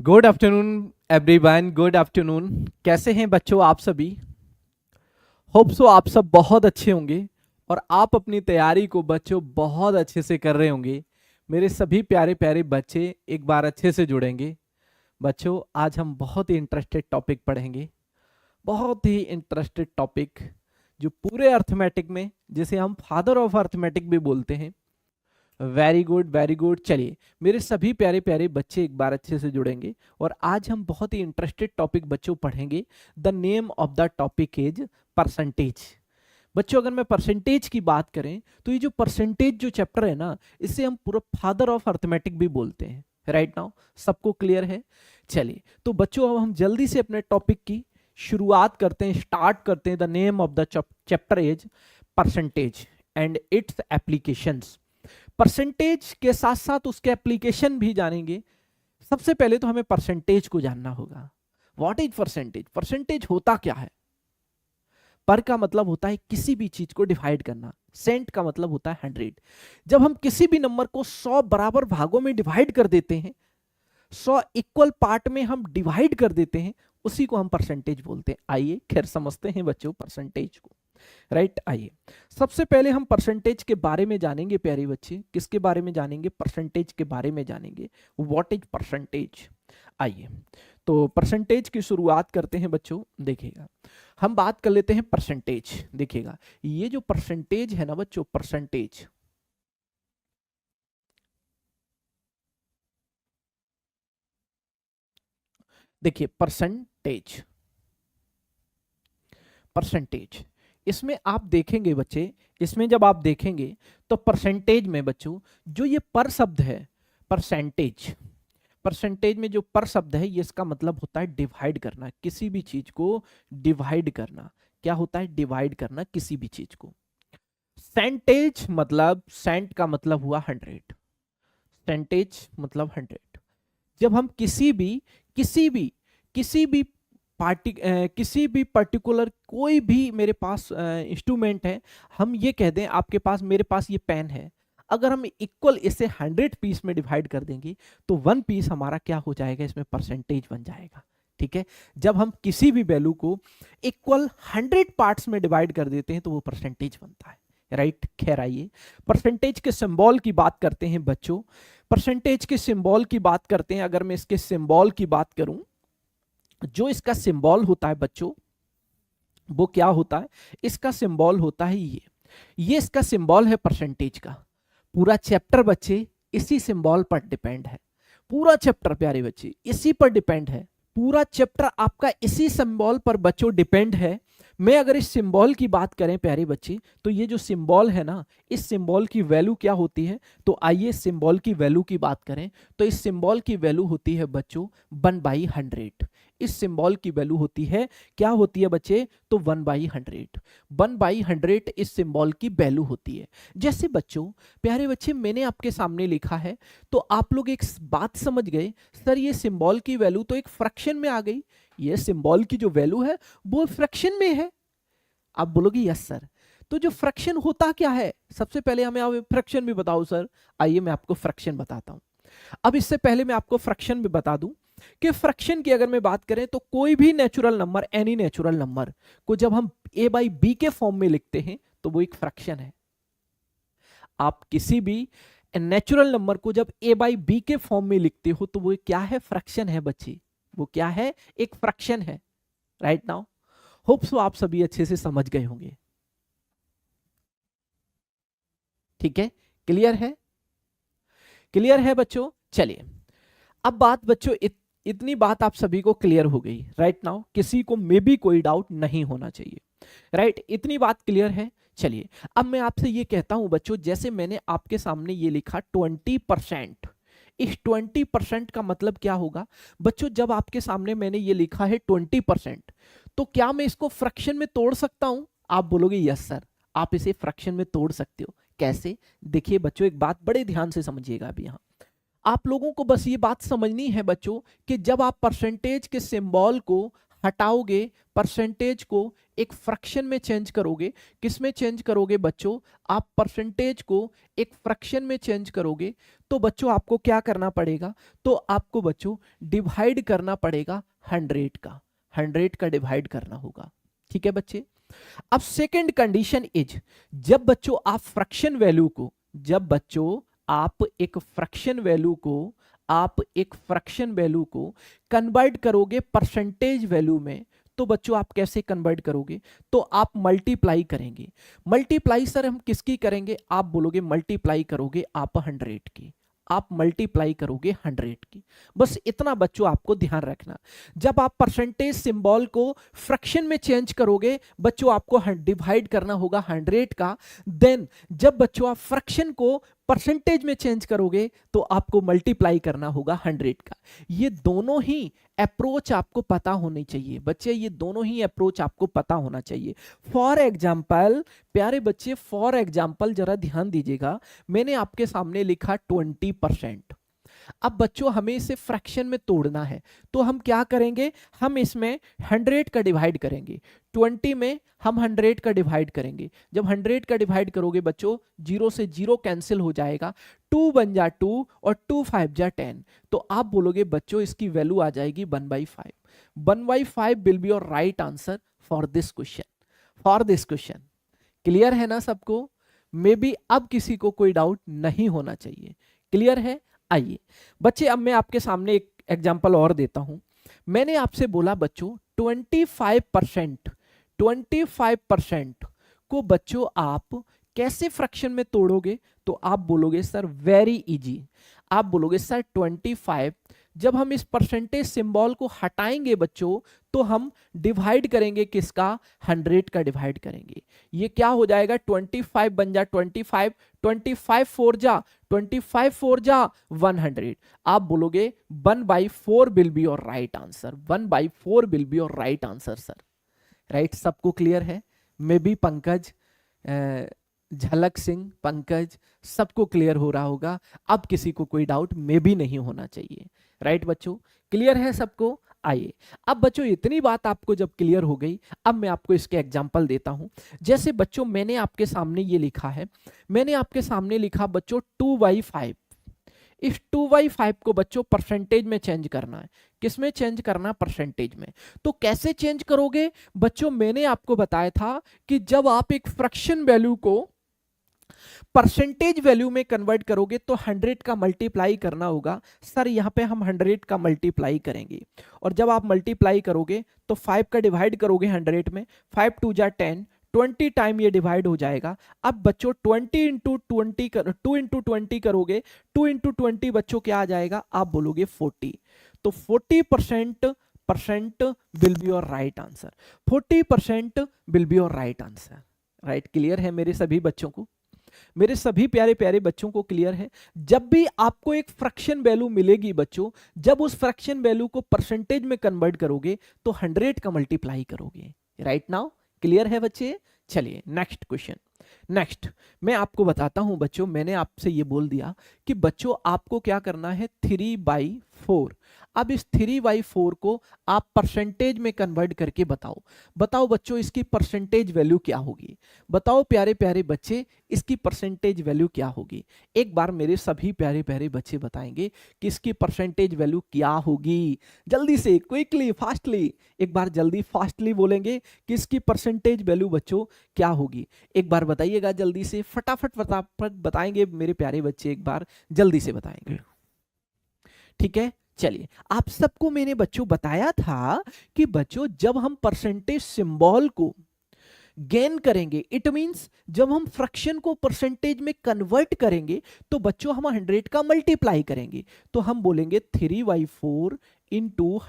Good afternoon everyone, good afternoon. कैसे हैं बच्चों आप सभी? होप सो आप सब बहुत अच्छे होंगे और आप अपनी तैयारी को बच्चों बहुत अच्छे से कर रहे होंगे। मेरे सभी प्यारे प्यारे बच्चे एक बार अच्छे से जुड़ेंगे। बच्चों आज हम बहुत ही इंटरेस्टेड टॉपिक पढ़ेंगे, बहुत ही इंटरेस्टेड टॉपिक जो पूरे अर्थमेटिक में, जिसे हम फादर ऑफ अर्थमेटिक भी बोलते हैं। Very good very good. चलिए मेरे सभी प्यारे प्यारे बच्चे एक बार अच्छे से जुड़ेंगे और आज हम बहुत ही इंटरेस्टेड टॉपिक बच्चों पढ़ेंगे। The name of the topic is percentage. बच्चों अगर मैं परसेंटेज की बात करें तो ये जो परसेंटेज जो चैप्टर है ना, इसे हम पूरा फादर ऑफ अर्थमेटिक भी बोलते हैं। राइट नाउ सबको क्लियर है? चलिए तो बच्चों अब हम जल्दी से अपने टॉपिक की शुरुआत करते हैं, स्टार्ट करते हैं। The name of the chapter is percentage and it's applications. Percentage के साथ साथ उसके एप्लीकेशन भी जानेंगे। सबसे पहले तो हमें परसेंटेज को जानना होगा। What is percentage? परसेंटेज होता क्या है? पर का मतलब होता है किसी भी चीज को डिवाइड करना, सेंट का मतलब होता है 100। जब हम किसी भी नंबर को 100 बराबर भागों में डिवाइड कर देते हैं, 100 इक्वल पार्ट में हम डिवाइड कर देते हैं, उसी को हम परसेंटेज बोलते हैं। आइए खैर समझते हैं बच्चों परसेंटेज को। राइट आइए सबसे पहले हम परसेंटेज के बारे में जानेंगे। प्यारे बच्चे किसके बारे में जानेंगे? परसेंटेज के बारे में जानेंगे। What is percentage? आइए तो परसेंटेज की शुरुआत करते हैं बच्चों। देखिएगा हम बात कर लेते हैं परसेंटेज। देखिएगा ये जो परसेंटेज है ना बच्चों, परसेंटेज देखिए परसेंटेज परसेंटेज इसमें आप देखेंगे बच्चे, इसमें जब आप देखेंगे तो परसेंटेज में बच्चों जो ये पर शब्द है, परसेंटेज, परसेंटेज में जो पर शब्द है ये इसका मतलब होता है डिवाइड करना, किसी भी चीज को डिवाइड करना। क्या होता है? डिवाइड करना किसी भी चीज को। सेंटेज मतलब, सेंट का मतलब हुआ 100, सेंटेज मतलब 100। जब हम किसी भी किसी भी किसी भी पर्टिकुलर कोई भी मेरे पास इंस्ट्रूमेंट है, हम ये कह दें आपके पास, मेरे पास ये पेन है, अगर हम इक्वल इसे 100 पीस में डिवाइड कर देंगे तो 1 पीस हमारा क्या हो जाएगा? इसमें परसेंटेज बन जाएगा। ठीक है, जब हम किसी भी वैल्यू को इक्वल 100 पार्ट्स में डिवाइड कर देते हैं तो वो परसेंटेज बनता है। राइट खैर आइए परसेंटेज के सिंबल की बात करते हैं बच्चों। परसेंटेज के सिंबल की बात करते हैं। अगर मैं इसके सिंबल की बात करूं, जो इसका सिंबल होता है बच्चों वो क्या होता है? इसका सिंबल होता है ये इसका सिंबल है परसेंटेज का। पूरा चैप्टर बच्चे इसी सिंबल पर डिपेंड है। पूरा चैप्टर प्यारे बच्चे इसी पर डिपेंड है। पूरा चैप्टर आपका इसी सिंबल पर बच्चों डिपेंड है। मैं अगर इस सिंबल की बात करें प्यारे बच्चे, तो ये जो सिंबल है ना, इस सिंबल की वैल्यू क्या होती है? तो आइए सिंबल की वैल्यू की बात करें तो इस सिंबल की वैल्यू होती है बच्चों 1/100। इस सिंबल की वैल्यू होती है, क्या होती है बच्चे? तो 1/100। 1/100 इस सिंबल की वैल्यू होती है। जैसे बच्चों प्यारे बच्चे मैंने आपके सामने लिखा है तो आप लोग एक बात समझ गए, सर ये सिंबल की वैल्यू तो एक फ्रैक्शन में आ गई, ये सिंबल की जो वैल्यू है वो फ्रैक्शन में है। आप बोलोगे यस सर। तो जो फ्रैक्शन होता क्या है? सबसे पहले हमें आप फ्रैक्शन भी बताओ सर। आइए मैं आपको फ्रैक्शन बताता हूं। अब इससे पहले मैं आपको फ्रैक्शन भी बता दूं कि फ्रैक्शन की अगर मैं बात करें तो कोई भी natural number, any natural number को जब हम a बाई बी के फॉर्म में लिखते हैं तो वो एक फ्रैक्शन है। आप किसी भी नेचुरल नंबर को जब a बाई बी के फॉर्म में लिखते हो तो वो क्या है? फ्रैक्शन है बच्चे। वो क्या है? एक फ्रैक्शन है। राइट नाउ होप सो आप सभी अच्छे से समझ गए होंगे। ठीक है, क्लियर है? क्लियर है बच्चों? चलिए अब बात बच्चों इतनी बात आप सभी को क्लियर हो गई। राइट नाउ किसी को मे भी कोई डाउट नहीं होना चाहिए। राइट इतनी बात क्लियर है। चलिए अब मैं आपसे ये कहता हूं बच्चों, जैसे मैंने आपके सामने ये लिखा 20%, इस 20% का मतलब क्या होगा बच्चों? जब आपके सामने मैंने ये लिखा है 20%, तो क्या मैं इसको फ्रैक्शन में तोड़ सकता हूं? आप बोलोगे यस सर, आप इसे फ्रैक्शन में तोड़ सकते हो। कैसे? देखिए बच्चों एक बात बड़े ध्यान से समझिएगा। अभी यहां आप लोगों को बस ये बात समझनी है बच्चों कि जब आप परसेंटेज के सिंबल को हटाओगे परसेंटेज को, एक फ्रैक्शन में चेंज करोगे। किस में चेंज करोगे बच्चों? आप परसेंटेज को एक फ्रैक्शन में चेंज करोगे तो बच्चों आपको क्या करना पड़ेगा? तो आपको बच्चों डिवाइड करना पड़ेगा 100 का, 100 का डिवाइड करना होगा। ठीक है बच्चे। अब सेकंड कंडीशन इज, जब बच्चों आप फ्रैक्शन वैल्यू को, जब बच्चों आप एक फ्रैक्शन वैल्यू को, आप एक फ्रैक्शन वैल्यू को कन्वर्ट करोगे परसेंटेज वैल्यू में, तो बच्चों आप कैसे कन्वर्ट करोगे? तो आप मल्टीप्लाई करेंगे। मल्टीप्लाई सर हम किसकी करेंगे? आप बोलोगे मल्टीप्लाई करोगे आप 100 की, आप मल्टीप्लाई करोगे 100 की। बस इतना बच्चों आपको ध्यान रखना। जब आप परसेंटेज सिंबल को फ्रैक्शन में चेंज करोगे बच्चों आपको डिवाइड करना होगा 100 का। देन जब बच्चों आप फ्रैक्शन को परसेंटेज में चेंज करोगे तो आपको मल्टीप्लाई करना होगा 100 का। ये दोनों ही अप्रोच आपको पता होनी चाहिए बच्चे, ये दोनों ही अप्रोच आपको पता होना चाहिए। फॉर एग्जाम्पल प्यारे बच्चे, फॉर एग्जाम्पल जरा ध्यान दीजिएगा, मैंने आपके सामने लिखा 20%। अब बच्चों हमें इसे फ्रैक्शन में तोड़ना है तो हम क्या करेंगे? हम इसमें 100 का डिवाइड करेंगे, 20 में हम 100 का डिवाइड करेंगे। जब 100 का डिवाइड करोगे बच्चों 0 से 0 कैंसिल हो जाएगा, 2 बन जा 2 और 2 5 जा 10। तो आप बोलोगे बच्चों इसकी वैल्यू आ जाएगी 1/5। 1/5 will be your right answer for this question, for this question. Clear है ना सबको? मे बी अब किसी को कोई डाउट नहीं होना चाहिए। क्लियर है? आइए बच्चे अब मैं आपके सामने एक एग्जांपल और देता हूं। मैंने आपसे बोला बच्चों 25% को बच्चों आप कैसे फ्रैक्शन में तोड़ोगे? तो आप बोलोगे सर वेरी इजी। आप बोलोगे सर 25, जब हम इस परसेंटेज सिंबल को हटाएंगे बच्चों तो हम डिवाइड करेंगे किसका? 100 का डिवाइड करेंगे। ये क्या हो जाएगा? 25 बन जा 25, 25 4 जा 25 4 जा 100। आप बोलोगे 1/4 will be your right answer, 1/4 will be your right answer sir. Right, सबको क्लियर है? मे बी पंकज, झलक सिंह, पंकज, सबको क्लियर हो रहा होगा। अब किसी को कोई डाउट मे बी नहीं होना चाहिए। राइट बच्चों, क्लियर है सबको? आइए अब बच्चों इतनी बात आपको जब क्लियर हो गई, अब मैं आपको इसके एग्जांपल देता हूं। जैसे बच्चों मैंने आपके सामने ये लिखा है, मैंने आपके सामने लिखा बच्चों 2/5। इस 2/5 को बच्चों परसेंटेज में चेंज करना है। किस में चेंज करना? परसेंटेज में। तो कैसे चेंज करोगे बच्चों? मैंने आपको बताया था कि जब आप एक फ्रैक्शन वैल्यू को परसेंटेज वैल्यू में कन्वर्ट करोगे तो 100 का मल्टीप्लाई करना होगा। सर यहाँ पे हम 100 का मल्टीप्लाई करेंगे और जब आप मल्टीप्लाई करोगे तो 5 का डिवाइड करोगे 100 में, 5 2 जा 10, 20 टाइम ये डिवाइड हो जाएगा। अब बच्चों 20 इंटू 20 2 इंटू 20 करोगे, 2 इंटू 20 बच्चों क्या आ जाएगा? आप बोलोगे 40। तो 40% will be your right answer, 40% will be your right answer. Right, clear है मेरे सभी बच्चों को? मेरे सभी प्यारे प्यारे बच्चों को क्लियर है? जब भी आपको एक फ्रैक्शन वैल्यू मिलेगी बच्चों, जब उस फ्रैक्शन वैल्यू को परसेंटेज में कन्वर्ट करोगे तो 100 का मल्टीप्लाई करोगे। राइट नाउ क्लियर है बच्चे? चलिए नेक्स्ट क्वेश्चन। नेक्स्ट मैं आपको बताता हूं बच्चों, मैंने आपसे ये बोल दिया कि बच्चों आपको क्या करना है 3/4। अब इस 3/4 को आप परसेंटेज में कन्वर्ट करके बताओ। बताओ बच्चों इसकी परसेंटेज वैल्यू क्या होगी? बताओ प्यारे प्यारे बच्चे इसकी परसेंटेज वैल्यू क्या होगी? एक बार मेरे सभी प्यारे प्यारे बच्चे बताएंगे कि इसकी परसेंटेज वैल्यू क्या होगी। जल्दी से, क्विकली, फास्टली, एक बार जल्दी फास्टली बोलेंगे कि इसकी परसेंटेज वैल्यू बच्चों क्या होगी। एक बार बताइएगा जल्दी से, फटाफट फटाफट बताएंगे मेरे प्यारे बच्चे, एक बार जल्दी से बताएंगे। ठीक है, चलिए आप सबको मैंने बच्चों बताया था कि बच्चों जब हम परसेंटेज सिंबल को गेन करेंगे, इट मींस जब हम फ्रैक्शन को परसेंटेज में कन्वर्ट करेंगे तो बच्चों हम 100 का मल्टीप्लाई करेंगे। तो हम बोलेंगे 3/4 इंटू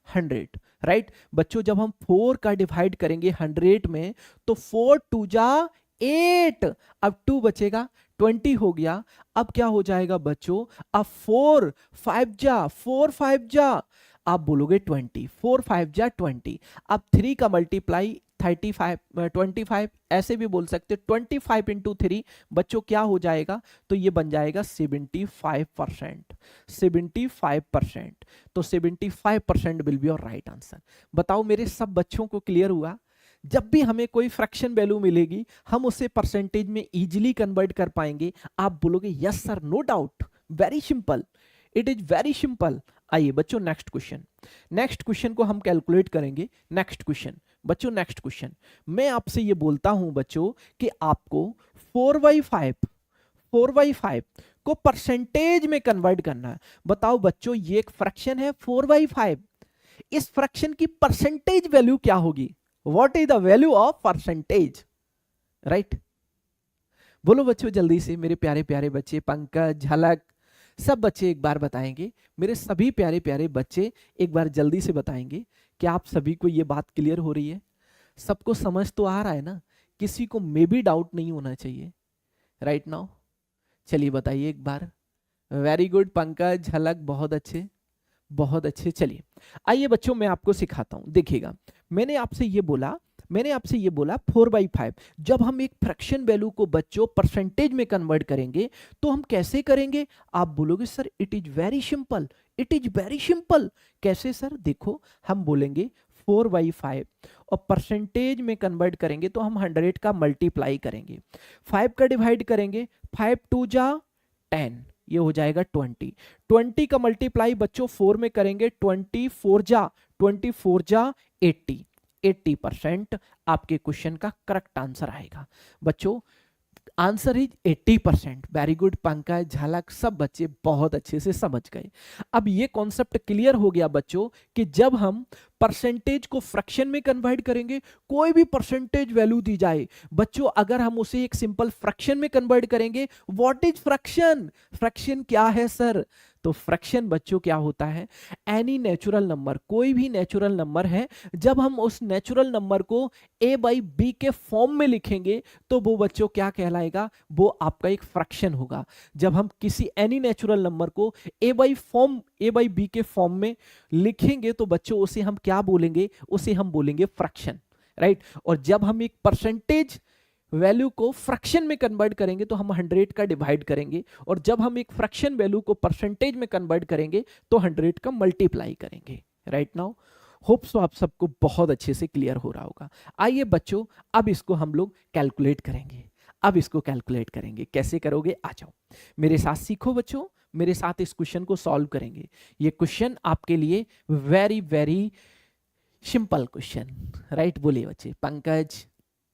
100। राइट बच्चों, जब हम 4 का डिवाइड करेंगे 100 में तो 4 2 जा 8, अब 2 बचेगा, 20 हो गया। अब क्या हो जाएगा बच्चों? अब 4 5 जा आप बोलोगे 20, 4 5 जा 20। अब 3 का मल्टीप्लाई 35 25, ऐसे भी बोल सकते 25 इंटू 3 बच्चों क्या हो जाएगा, तो ये बन जाएगा 75%। 75%, तो 75% will be your right answer. बताओ मेरे सब बच्चों को क्लियर हुआ? जब भी हमें कोई फ्रैक्शन वैल्यू मिलेगी हम उसे परसेंटेज में इजीली कन्वर्ट कर पाएंगे। आप बोलोगे yes sir, no doubt, very simple, it is very simple. आइए बच्चों नेक्स्ट क्वेश्चन, नेक्स्ट क्वेश्चन को हम कैलकुलेट करेंगे। नेक्स्ट क्वेश्चन बच्चों, नेक्स्ट क्वेश्चन मैं आपसे ये बोलता हूं बच्चों कि आपको 4/5 को परसेंटेज में कन्वर्ट करना है। बताओ बच्चों ये एक फ्रैक्शन है 4/5, इस फ्रैक्शन की परसेंटेज वैल्यू क्या होगी? What is the value of percentage, right? बोलो बच्चों जल्दी से, मेरे प्यारे प्यारे बच्चे, पंकज, झलक, सब बच्चे एक बार बताएंगे। मेरे सभी प्यारे प्यारे बच्चे एक बार जल्दी से बताएंगे। क्या आप सभी को ये बात क्लियर हो रही है? सबको समझ तो आ रहा है ना? किसी को मे भी डाउट नहीं होना चाहिए, राइट नाउ? चलिए बताइए एक बार। वेरी गुड पंकज, झलक, बहुत अच्छे, बहुत अच्छे। चलिए आइए बच्चों मैं आपको सिखाता हूं। देखिएगा मैंने आपसे ये बोला 4/5। जब हम एक फ्रैक्शन वैल्यू को बच्चों परसेंटेज में कन्वर्ट करेंगे तो हम कैसे करेंगे? आप बोलोगे sir it is very simple, it is very simple. कैसे सर? देखो हम बोलेंगे 4/5 और परसेंटेज में कन्वर्ट करेंगे तो हम 100 का मल्टीप्लाई करेंगे, 5 का डिवाइड करेंगे, 5 2 जा 10, ये हो जाएगा 20। 20 का मल्टीप्लाई बच्चों 4 में करेंगे, 24 जा 80। 80% आपके क्वेश्चन का करेक्ट आंसर आएगा बच्चों। Answer is 80%। Very good Pankaj, झलक, सब बच्चे बहुत अच्छे से समझ गए। अब ये कॉन्सेप्ट क्लियर हो गया बच्चों कि जब हम परसेंटेज को फ्रैक्शन में कन्वर्ट करेंगे, कोई भी परसेंटेज वैल्यू दी जाए बच्चों, अगर हम उसे एक सिंपल फ्रैक्शन में कन्वर्ट करेंगे, व्हाट इज फ्रैक्शन? फ्रैक्शन क्या है सर? तो फ्रैक्शन बच्चों क्या होता है? एनी नेचुरल नंबर, कोई भी नेचुरल नंबर है, जब हम उस नेचुरल नंबर को a/b के फॉर्म में लिखेंगे तो वो बच्चों क्या कहलाएगा? वो आपका एक फ्रैक्शन होगा। जब हम किसी एनी नेचुरल नंबर को a/b के फॉर्म में लिखेंगे तो बच्चों उसे हम क्या बोलेंगे? उसे हम बोलेंगे फ्रैक्शन, राइट? और जब हम एक परसेंटेज वैल्यू को फ्रैक्शन में कन्वर्ट करेंगे तो हम 100 का डिवाइड करेंगे, और जब हम एक फ्रैक्शन वैल्यू को परसेंटेज में कन्वर्ट करेंगे तो 100 का मल्टीप्लाई करेंगे, राइट नाउ? होप्स तो आप सबको बहुत अच्छे से क्लियर हो रहा होगा। आइए बच्चों अब इसको हम लोग कैलकुलेट करेंगे। अब इसको कैलकुलेट करेंगे, कैसे करोगे? आ जाओ मेरे साथ, सीखो बच्चों, मेरे साथ इस क्वेश्चन को सॉल्व करेंगे। ये क्वेश्चन आपके लिए very very simple question, right? बोलिए बच्चे, पंकज,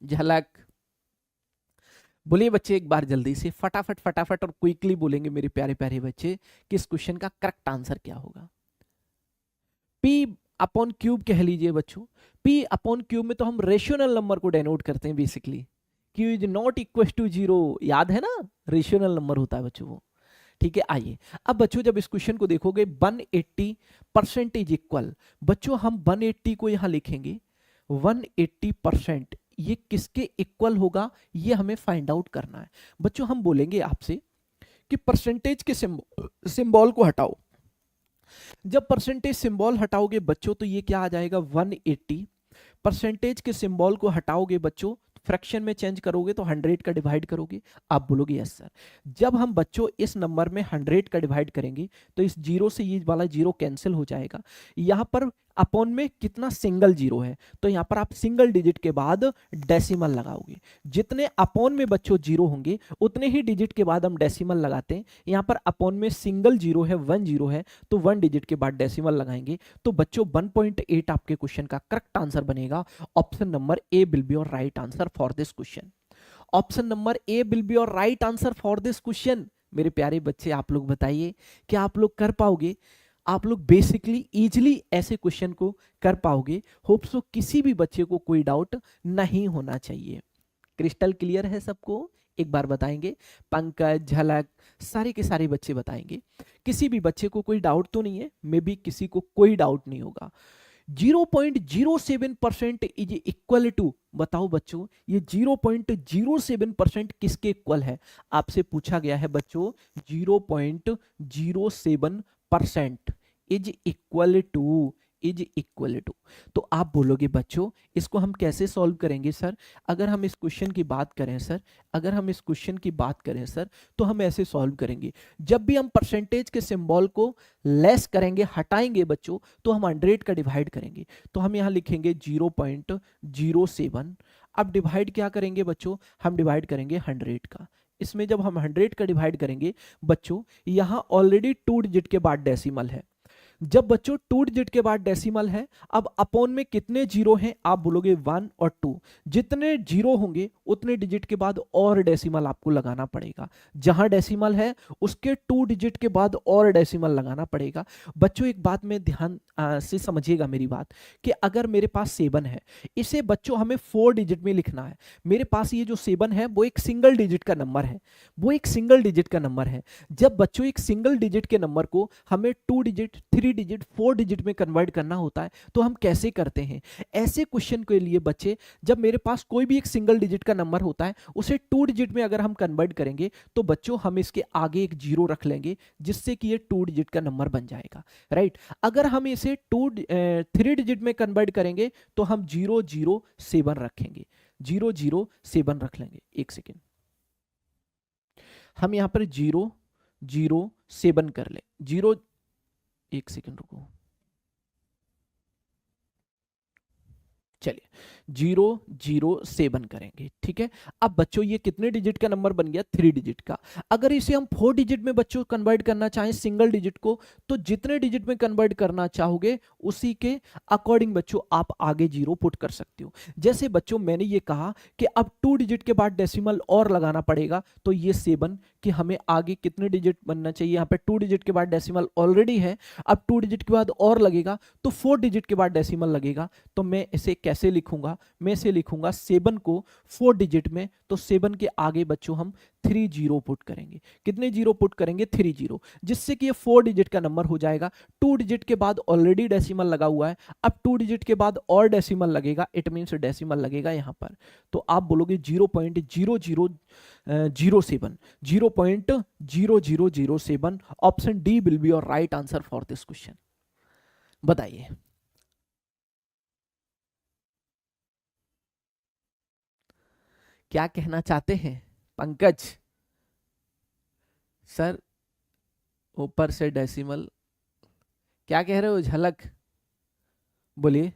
झलक, बोलिए बच्चे एक बार जल्दी से, फटाफट फटाफट और क्विकली बोलेंगे मेरे प्यारे प्यारे बच्चे कि इस क्वेश्चन का करेक्ट आंसर क्या होगा। P/क्यूब कह लीजिए बच्चों। P/क्यूब में तो हम रेशनल नंबर को डेनोट करते हैं basically. Q is not equal to 0, याद है ना? रेशनल नंबर होता है बच्चों वो, ठीक है। आइए अब बच्चों जब इस क्वेश्चन को देखोगे 180% इक्वल, बच्चों हम 180 को यहां लिखेंगे, 180% ये किसके इक्वल होगा ये हमें फाइंड आउट करना है बच्चों। हम बोलेंगे आपसे कि परसेंटेज के सिंबल को हटाओ। जब परसेंटेज सिंबल हटाओगे बच्चों तो ये क्या आ जाएगा? 180। परसेंटेज के सिंबल को हटाओगे बच्चों, फ्रैक्शन में चेंज करोगे तो 100 का डिवाइड करोगे। आप बोलोगे यस सर। जब हम बच्चों इस नंबर में 100 का डिवाइड करेंगे तो इस जीरो से ये वाला जीरो कैंसिल हो जाएगा। यहां पर अपॉन में कितना? सिंगल जीरो है, तो यहां पर आप सिंगल डिजिट के बाद डेसिमल लगाओगे। जितने अपॉन में बच्चों जीरो होंगे उतने ही डिजिट के बाद हम डेसिमल लगाते हैं। यहां पर अपॉन में सिंगल जीरो है, 1 जीरो है, तो 1 डिजिट के बाद डेसिमल लगाएंगे। तो बच्चों 1.8 आपके क्वेश्चन का करेक्ट आंसर बनेगा। Option number A will be your right answer for this question. Option number A will be your right answer for this question. मेरे प्यारे बच्चे आप लोग बताइए क्या आप लोग कर पाओगे? आप लोग बेसिकली इजीली ऐसे क्वेश्चन को कर पाओगे। होप सो किसी भी बच्चे को कोई डाउट नहीं होना चाहिए। क्रिस्टल क्लियर है सबको? एक बार बताएंगे, पंकज, झलक, सारे के सारे बच्चे बताएंगे। किसी भी बच्चे को कोई डाउट तो नहीं है? मे बी किसी को कोई डाउट नहीं होगा। 0.07% इज इक्वल टू, बताओ बच्चों ये 0.07% किसके इक्वल है? आपसे पूछा गया है बच्चों 0.07% is equal is equal to, तो आप बोलोगे बच्चों इसको हम कैसे सॉल्व करेंगे सर? अगर हम इस क्वेश्चन की बात करें सर, अगर हम इस क्वेश्चन की बात करें सर, तो हम ऐसे सॉल्व करेंगे। जब भी हम परसेंटेज के सिंबल को लेस करेंगे, हटाएंगे बच्चों, तो हम 100 का डिवाइड करेंगे, तो हम यहाँ लिखेंगे 0.07। अब डिवाइड क्या करेंगे बच्चों? हम डिवाइड करेंगे 100 का। इसमें जब हम 100 का डिवाइड करेंगे बच्चों, यहाँ ऑलरेडी 2 डिजिट के बाद डेसिमल है। जब बच्चों 2 डिजिट के बाद डेसिमल है, अब अपॉन में कितने जीरो हैं? आप बोलोगे 1 और 2। जितने जीरो होंगे उतने डिजिट के बाद और डेसिमल आपको लगाना पड़ेगा। जहां डेसिमल है उसके 2 डिजिट के बाद और डेसिमल लगाना पड़ेगा। बच्चों एक बात में ध्यान से समझिएगा मेरी बात, कि अगर मेरे पास 7 है, इसे बच्चों हमें 4 डिजिट में लिखना है। मेरे पास ये जो 7 है वो एक सिंगल डिजिट का नंबर है, वो एक सिंगल डिजिट का नंबर है। जब बच्चों एक सिंगल डिजिट के नंबर को हमें 2 डिजिट, 3 डिजिट, 4 डिजिट में कन्वर्ट करना होता है, तो हम कैसे करते हैं? ऐसे क्वेश्चन के लिए बच्चे, जब मेरे पास कोई भी एक सिंगल डिजिट का नंबर होता है, उसे 2 डिजिट में अगर हम कन्वर्ट करेंगे, तो बच्चों हम इसके आगे एक जीरो रख लेंगे, जिससे कि ये 2 डिजिट का नंबर बन जाएगा, राइट। अगर हम इसे 3 डिजिट में कन्वर्ट करेंगे, तो हम 007 रखेंगे, 007 रख लेंगे। एक सेकेंड, हम यहां पर 007 कर ले, एक सेकंड रुको, चलिए 007 करेंगे, ठीक है। अब बच्चों ये कितने डिजिट का नंबर बन गया? 3 डिजिट का। अगर इसे हम 4 डिजिट में बच्चों कन्वर्ट करना चाहें सिंगल डिजिट को, तो जितने डिजिट में कन्वर्ट करना चाहोगे उसी के अकॉर्डिंग बच्चों आप आगे जीरो पुट कर सकते हो। जैसे बच्चों मैंने ये कहा कि अब 2 डिजिट के बाद डेसिमल और लगाना पड़ेगा, तो ये 7 कि हमें आगे कितने डिजिट बनना चाहिए? यहाँ पे 2 डिजिट के बाद डेसिमल ऑलरेडी है, अब 2 डिजिट के बाद और लगेगा, तो 4 डिजिट के बाद डेसिमल लगेगा। तो मैं इसे कैसे लिखूंगा? मैं इसे लिखूंगा 7 को 4 डिजिट में, तो 7 के आगे बच्चों हम 3 जीरो पुट करेंगे। कितने जीरो पुट करेंगे? 3 जीरो, जिससे कि ये 4 डिजिट का नंबर हो जाएगा। 2 डिजिट के बाद ऑलरेडी डेसिमल लगा हुआ है, अब 2 डिजिट के बाद और डेसिमल लगेगा, इट मींस डेसिमल लगेगा यहां पर। तो आप बोलोगे 0.0007, 0.0007। Option D will be your right answer for this question. बताइए क्या कहना चाहते हैं पंकज सर? ऊपर से डेसिमल क्या कह रहे हो? झलक बोलिए।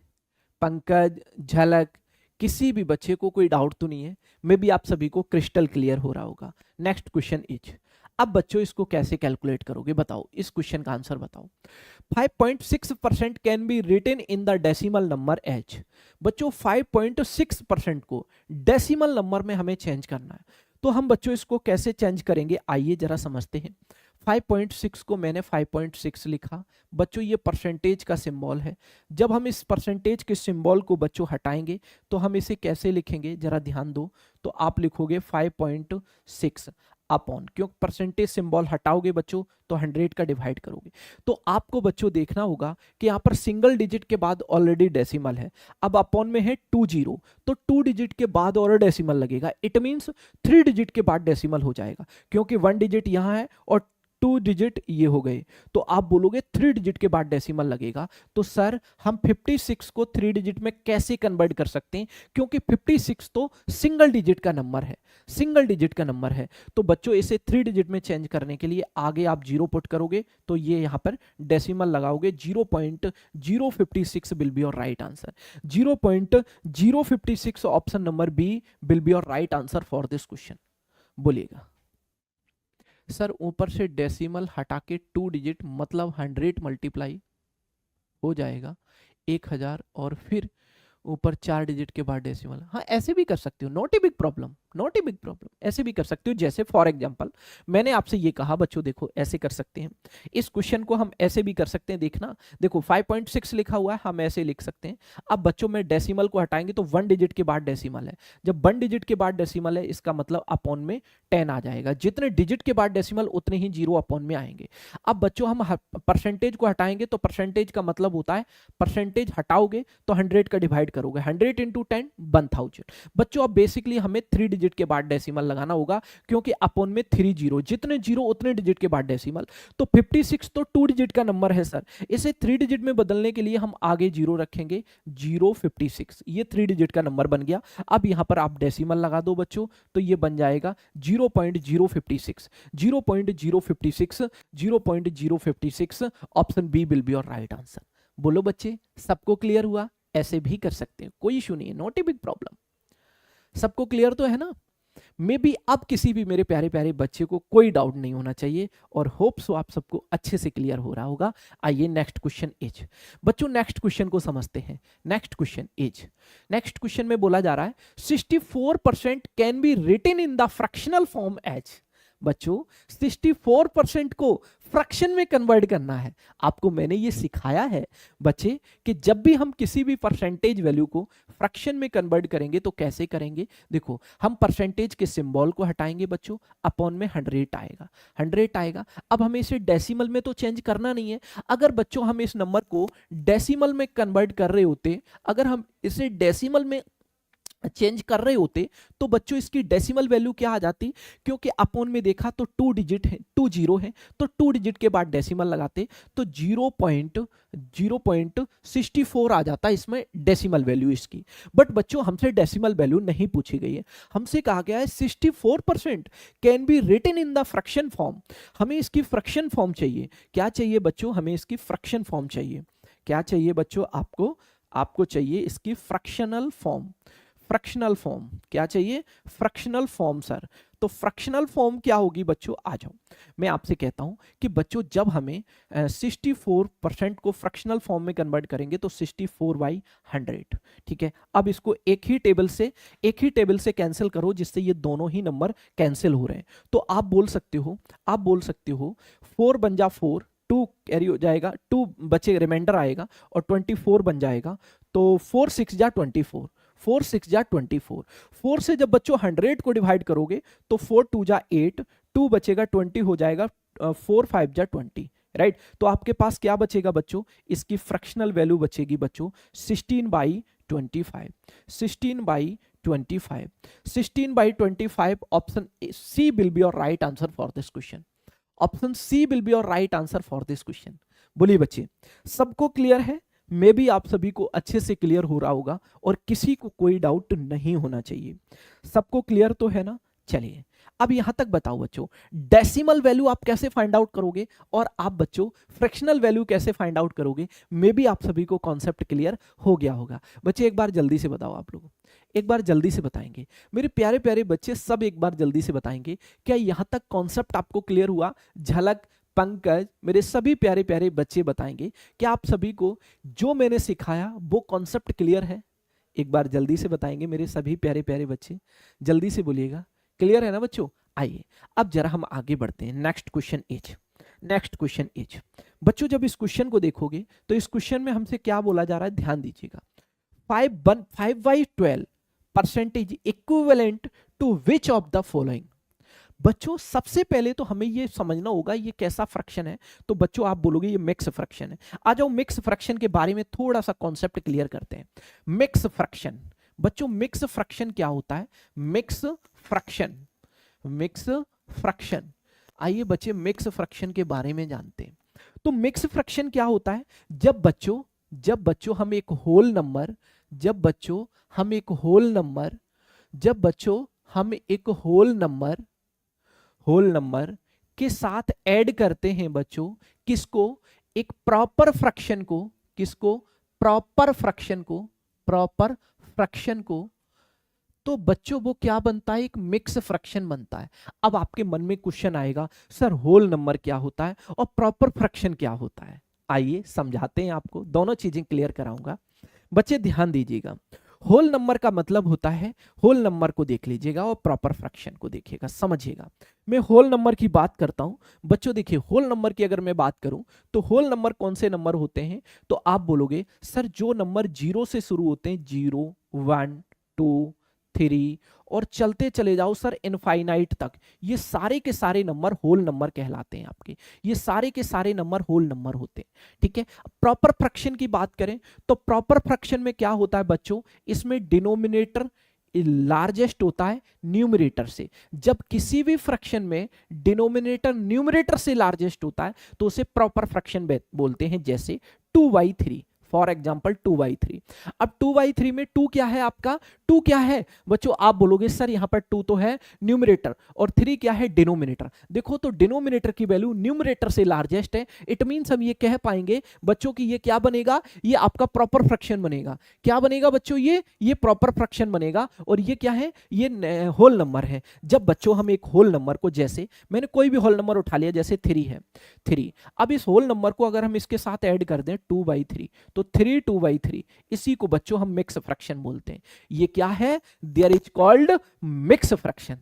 पंकज, झलक, किसी भी बच्चे को कोई डाउट तो नहीं है? मे बी आप सभी को क्रिस्टल क्लियर हो रहा होगा। नेक्स्ट क्वेश्चन इज, अब बच्चों इसको कैसे कैलकुलेट करोगे बताओ? इस क्वेश्चन का आंसर बताओ। 5.6% can be written in the decimal number H. बच्चों 5.6% को डेसिमल नंबर में हमें चेंज करना है, तो हम बच्चों इसको कैसे चेंज करेंगे आइए जरा समझते हैं। 5.6 को मैंने 5.6 लिखा। बच्चों ये परसेंटेज का सिंबल है, जब हम इस परसेंटेज के सिंबल को बच्चों हटाएंगे तो हम इसे कैसे लिखेंगे जरा ध्यान दो। तो आप लिखोगे 5.6 अपॉन, क्यों परसेंटेज सिंबल हटाओगे बच्चों तो 100 का डिवाइड करोगे। तो आपको बच्चों देखना होगा कि यहाँ पर सिंगल डिजिट के बाद ऑलरेडी डेसिमल है, अब अपॉन में है 2 जीरो, तो 2 डिजिट के बाद और डेसिमल लगेगा, इट मींस 3 डिजिट के बाद डेसिमल हो जाएगा, क्योंकि 1 डिजिट यहाँ है और 2 डिजिट ये हो गए। तो आप बोलोगे 3 डिजिट के बाद डेसिमल लगेगा। तो सर हम 56 को 3 डिजिट में कैसे कन्वर्ट कर सकते हैं? क्योंकि 56 तो सिंगल डिजिट का नंबर है, सिंगल डिजिट का नंबर है। तो बच्चों इसे 3 डिजिट में चेंज करने के लिए आगे आप जीरो पुट करोगे, तो ये यहां पर डेसिमल लगाओगे। 0.056 will be your right answer. 0.056 option number B will be your right answer for this question. बोलिएगा सर ऊपर से डेसिमल हटा के 2 डिजिट मतलब 100 मल्टीप्लाई हो जाएगा 1000 और फिर ऊपर 4 डिजिट के बाद डेसिमल। हाँ ऐसे भी कर सकते हो, not a big problem, not a big problem, ऐसे भी कर सकते हो। जैसे फॉर एग्जांपल मैंने आपसे ये कहा बच्चों देखो ऐसे कर सकते हैं, इस क्वेश्चन को हम ऐसे भी कर सकते हैं। देखना देखो 5.6 लिखा हुआ है, हम ऐसे लिख सकते हैं। अब बच्चों में डेसिमल को हटाएंगे तो 1 डिजिट के बाद डेसिमल है, जब 1 डिजिट के बाद डेसिमल है इसका मतलब अपॉन में 10 आ जाएगा। जितने डिजिट के बाद डेसिमल उतने ही जीरो अपॉन में आएंगे। अब बच्चों हम परसेंटेज को हटाएंगे तो परसेंटेज का मतलब होता है परसेंटेज हटाओगे तो 100 का डिवाइड करोगे, 100 × 10 1000। बच्चों अब बेसिकली हमें 3 डिजिट डिजिट के बाद डेसिमल लगाना होगा, क्योंकि अपॉन में 3 जीरो, जितने जीरो उतने डिजिट के बाद डेसिमल। तो 56 तो 2 डिजिट का नंबर है सर, इसे 3 डिजिट में बदलने के लिए हम आगे जीरो रखेंगे, 056, ये 3 डिजिट का नंबर बन गया। अब यहां पर आप डेसिमल लगा दो बच्चों, तो ये बन जाएगा 0.056, 0.056, 0.056, option B will be your right answer. बोलो बच्चे, सबको क्लियर हुआ? ऐसे भी कर सकते हैं, कोई इशू नहीं है, नॉट ए बिग प्रॉब्लम। सबको क्लियर तो है ना? मे बी अब किसी भी मेरे प्यारे प्यारे बच्चे को कोई डाउट नहीं होना चाहिए, और होप सो आप सबको अच्छे से क्लियर हो रहा होगा। आइए नेक्स्ट क्वेश्चन इज, बच्चों नेक्स्ट क्वेश्चन को समझते हैं। Next question is, next question में बोला जा रहा है 64% can be written in the fractional form as. बच्चों 64% को फ्रैक्शन में कन्वर्ट करना है। आपको मैंने ये सिखाया है बच्चे कि जब भी हम किसी भी परसेंटेज वैल्यू को फ्रैक्शन में कन्वर्ट करेंगे तो कैसे करेंगे। देखो, हम परसेंटेज के सिंबल को हटाएंगे बच्चों, अपॉन में 100 आएगा, 100 आएगा। अब हमें इसे डेसिमल में तो चेंज करना नहीं है। अगर बच्चों हम इस नंबर को डेसिमल में कन्वर्ट कर रहे होते, अगर हम इसे डेसिमल में चेंज कर रहे होते तो बच्चों इसकी डेसिमल वैल्यू क्या आ जाती, क्योंकि अपॉन में देखा तो 2 डिजिट है, 2 जीरो है, तो 2 डिजिट के बाद डेसिमल लगाते तो 0.64 आ जाता इसमें डेसिमल वैल्यू इसकी। बट बच्चों हमसे डेसिमल वैल्यू नहीं पूछी गई है, हमसे कहा गया है 64% can be written in the fraction form. हमें इसकी फ्रैक्शन फॉर्म चाहिए। क्या चाहिए बच्चों? हमें इसकी फ्रैक्शन फॉर्म चाहिए। क्या चाहिए बच्चों? आपको चाहिए इसकी फ्रैक्शनल फॉर्म। फ्रैक्शनल फॉर्म क्या चाहिए? Fractional form sir. तो फ्रैक्शनल फॉर्म क्या होगी बच्चों? आ जाओ, मैं आपसे कहता हूं कि बच्चों जब हमें 64% को फ्रैक्शनल फॉर्म में कन्वर्ट करेंगे तो 64/100, ठीक है। अब इसको एक ही टेबल से कैंसिल करो, जिससे ये दोनों ही नंबर कैंसिल हो रहे हैं। तो आप बोल सकते हो 4 बन जा 4, 2 कैरी हो जाएगा, 2 बचे रिमाइंडर आएगा और 24 बन जाएगा। तो 4 6 जा 24, 4 6 जा 24। 4 से जब बच्चों 100 को डिवाइड करोगे तो 4 2 जा 8, 2 बचेगा 20 हो जाएगा, 4 5 जा 20, राइट। तो आपके पास क्या बचेगा बच्चों? इसकी फ्रैक्शनल वैल्यू बचेगी बच्चों 16/25, 16/25, 16/25। Option C will be your right answer for this question. Option C will be your right answer for this question. बोलिए बच्चे, सबको क्लियर है? मे भी आप सभी को अच्छे से क्लियर हो रहा होगा और किसी को कोई डाउट नहीं होना चाहिए। सबको क्लियर तो है ना? चलिए अब यहां तक बताओ बच्चों, डेसिमल वैल्यू आप कैसे फाइंड आउट करोगे और आप बच्चों फ्रैक्शनल वैल्यू कैसे फाइंड आउट करोगे। मे भी आप सभी को कॉन्सेप्ट क्लियर हो गया होगा। बच्चे एक बार जल्दी से बताओ, आप लोग एक बार जल्दी से बताएंगे, मेरे प्यारे प्यारे बच्चे सब एक बार जल्दी से बताएंगे, क्या यहां तक कॉन्सेप्ट आपको क्लियर हुआ? झलक, पंकज, मेरे सभी प्यारे प्यारे बच्चे बताएंगे क्या आप सभी को जो मैंने सिखाया वो कॉन्सेप्ट क्लियर है? एक बार जल्दी से बताएंगे मेरे सभी प्यारे प्यारे बच्चे, जल्दी से बोलिएगा। क्लियर है ना बच्चों? आइए अब जरा हम आगे बढ़ते हैं। नेक्स्ट क्वेश्चन इज बच्चों, जब इस क्वेश्चन को देखोगे तो इस क्वेश्चन में हमसे क्या बोला जा रहा है, ध्यान दीजिएगा। 5/12 percentage equivalent to which of the following. बच्चों सबसे पहले तो हमें ये समझना होगा ये कैसा फ्रैक्शन है। तो बच्चों आप बोलोगे ये मिक्स फ्रैक्शन है। आ जाओ मिक्स फ्रैक्शन के बारे में थोड़ा सा कॉन्सेप्ट क्लियर करते हैं। मिक्स फ्रैक्शन बच्चों, मिक्स फ्रैक्शन क्या होता है? मिक्स फ्रैक्शन, आइए बच्चे मिक्स फ्रैक्शन के बारे में जानते हैं। तो मिक्स फ्रैक्शन क्या होता है? जब बच्चों हम एक होल नंबर के साथ ऐड करते हैं बच्चों, किसको? एक प्रॉपर फ्रैक्शन को, तो बच्चों वो क्या बनता है? एक मिक्स फ्रैक्शन बनता है। अब आपके मन में क्वेश्चन आएगा, सर होल नंबर क्या होता है और प्रॉपर फ्रैक्शन क्या होता है? आइए समझाते हैं आपको, दोनों चीजें क्लियर कराऊंगा। बच्चे ध्यान दीजिएगा, होल नंबर का मतलब होता है, होल नंबर को देख लीजिएगा और प्रॉपर फ्रैक्शन को देखिएगा, समझिएगा। मैं होल नंबर की बात करता हूं बच्चों। देखिए होल नंबर की अगर मैं बात करूं तो होल नंबर कौन से नंबर होते हैं? तो आप बोलोगे सर जो नंबर 0 से शुरू होते हैं, 0 1 2 3 और चलते चले जाओ सर इनफाइनाइट तक, ये सारे के सारे नंबर होल नंबर कहलाते हैं आपके। ये सारे के सारे नंबर होल नंबर होते हैं, ठीक है। प्रॉपर फ्रैक्शन की बात करें तो प्रॉपर फ्रैक्शन में क्या होता है बच्चों? इसमें डिनोमिनेटर लार्जेस्ट होता है न्यूमरेटर से। जब किसी भी फ्रैक्शन में डिनोमिनेटर न्यूमरेटर से लार्जेस्ट होता है तो उसे प्रॉपर फ्रैक्शन बोलते हैं, जैसे 2/3, फॉर एग्जाम्पल 2/3। अब 2/3 में 2 क्या है आपका, 2 क्या है बच्चों, आप बोलोगे सर यहां पर 2 तो है न्यूमरेटर और 3 क्या है डिनोमिनेटर। देखो तो डिनोमिनेटर की वैल्यू न्यूमरेटर से लार्जेस्ट है, इट मींस हम ये कह पाएंगे बच्चों की ये क्या बनेगा, ये आपका प्रॉपर फ्रैक्शन बनेगा। क्या बनेगा बच्चों, ये प्रॉपर फ्रैक्शन बनेगा। और ये क्या है, ये होल नंबर है। जब बच्चों हम एक होल नंबर को, जैसे मैंने कोई भी होल नंबर उठा लिया, जैसे 3 है 3, अब इस होल नंबर को अगर हम इसके साथ ऐड कर दें 2/3, तो 3 2/3, इसी को बच्चों हम मिक्स फ्रैक्शन बोलते हैं। ये क्या है, there is called mix fraction.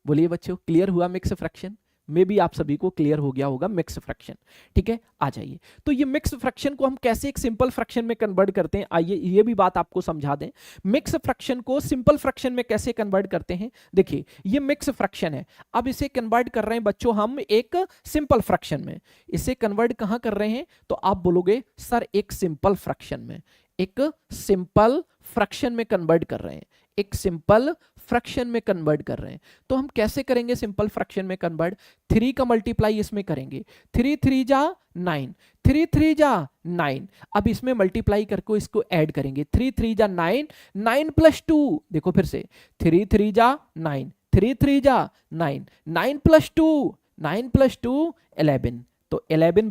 बोलिए बच्चों, क्लियर हुआ मिक्स फ्रैक्शन? मे बी आप सभी को क्लियर हो गया होगा मिक्स फ्रैक्शन। ठीक है, आ जाइए। तो ये मिक्स फ्रैक्शन को हम कैसे एक सिंपल फ्रैक्शन में कन्वर्ट करते हैं, आइए ये भी बात आपको समझा दें। मिक्स फ्रैक्शन को सिंपल फ्रैक्शन में कैसे कन्वर्ट करते हैं, देखिए ये मिक्स फ्रैक्शन है, अब इसे कन्वर्ट कर रहे हैं बच्चों हम एक सिंपल फ्रैक्शन में। इसे कन्वर्ट कहां कर रहे हैं, तो आप बोलोगे सर एक सिंपल फ्रैक्शन में, एक सिंपल फ्रैक्शन में कन्वर्ट कर रहे हैं, एक सिंपल फ्रैक्शन में कन्वर्ट कर रहे हैं। तो हम कैसे करेंगे सिंपल फ्रैक्शन में कन्वर्ट, 3 का मल्टीप्लाई इसमें करेंगे, 3 3 जा 9, 3 3 जा 9, अब इसमें मल्टीप्लाई करके इसको ऐड करेंगे, 3 3 जा 9, 9 + 2, देखो फिर से 3 3 जा 9, 3 3 जा 9, 9 + 2, 9 + 2 11, तो 11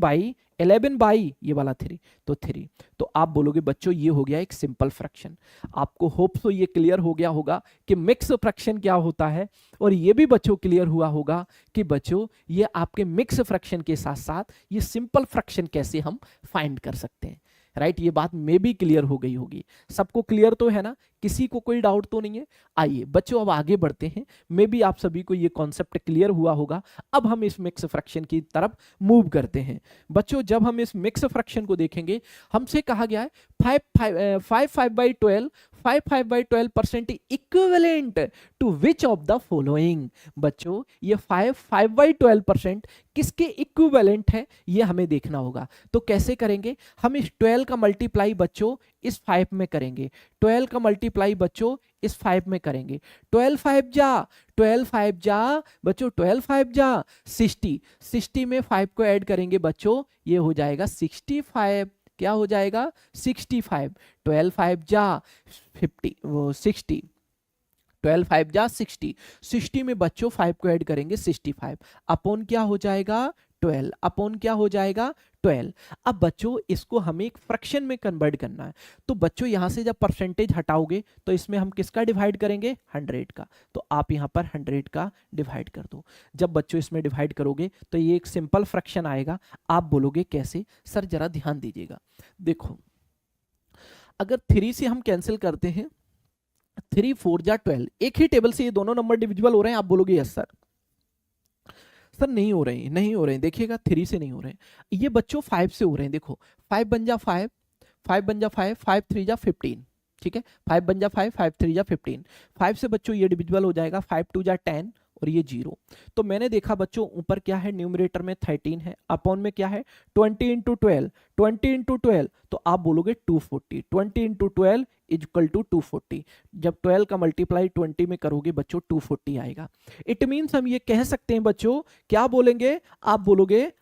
बाई ये वाला 3, तो 3। तो आप बोलोगे बच्चों ये हो गया एक सिंपल फ्रैक्शन। आपको होप सो ये क्लियर हो गया होगा कि मिक्स फ्रैक्शन क्या होता है, और ये भी बच्चों क्लियर हुआ होगा कि बच्चों ये आपके मिक्स फ्रैक्शन के साथ साथ ये सिंपल फ्रैक्शन कैसे हम फाइंड कर सकते हैं। राइट, ये बात में भी क्लियर हो गई होगी। सबको क्लियर तो है ना, किसी को कोई डाउट तो नहीं है? आइए बच्चों अब आगे बढ़ते हैं, मे बी आप सभी को ये कॉन्सेप्ट क्लियर हुआ होगा। अब हम इस मिक्स फ्रैक्शन की तरफ मूव करते हैं। बच्चों जब हम इस मिक्स फ्रैक्शन को देखेंगे, हमसे कहा गया है 5/12 5/12% equivalent to which of the following. बच्चों ये 5/12% किसके इक्विवेलेंट है, ये हमें देखना होगा। तो कैसे करेंगे, हम इस 12 का मल्टीप्लाई बच्चों इस 5 में करेंगे, 12 का मल्टीप्लाई बच्चों इस 5 में करेंगे, 12 5 जा 12 5 जा बच्चों 12 5 जा 60, 60 में 5 को ऐड करेंगे बच्चों, ये हो जाएगा 65, क्या हो जाएगा 65, 12 5 जा 50 वो 60, 12 5 जा 60, 60 में बच्चों 5 को ऐड करेंगे 65, अपॉन क्या हो जाएगा 12, अपॉन क्या हो जाएगा 12। अब बच्चों इसको हमें एक फ्रैक्शन में कन्वर्ट करना है, तो बच्चों यहां से जब परसेंटेज हटाओगे तो इसमें हम किसका डिवाइड करेंगे, 100 का, तो आप यहां पर 100 का डिवाइड कर दो। जब बच्चों इसमें डिवाइड करोगे तो ये एक सिंपल फ्रैक्शन आएगा। आप बोलोगे कैसे, सर जरा ध्यान दीजिएगा। देखो अगर 3 से हम कैंसिल करते हैं, 3 4 जा 12, एक ही टेबल से ये दोनों नंबर डिविजिबल हो रहे हैं, आप बोलोगे यस सर, सर नहीं हो रहे हैं, नहीं हो रहे हैं, देखिएगा 3 से नहीं हो रहे हैं, ये बच्चों 5 से हो रहे हैं। देखो 5 बन जा 5, 5 बन जा 5, 5 3 जा 15, ठीक है, 5 बन जा 5, 5 3 जा 15, 5 से बच्चों ये डिविजिबल हो जाएगा, 5 2 जा 10 और ये 0। तो मैंने देखा बच्चों ऊपर क्या है, न्यूमरेटर में 13 है, अपॉन में क्या है 20 × 12, 20 × 12, तो आप बोलोगे 240, 20 × 12 इक्वल टू 240। जब 12 का मल्टीप्लाई 20 में करोगे बच्चों 240 आएगा। इट मीन्स हम ये कह सकते हैं बच्चों, क्या बोलेंगे, आप बोलोगे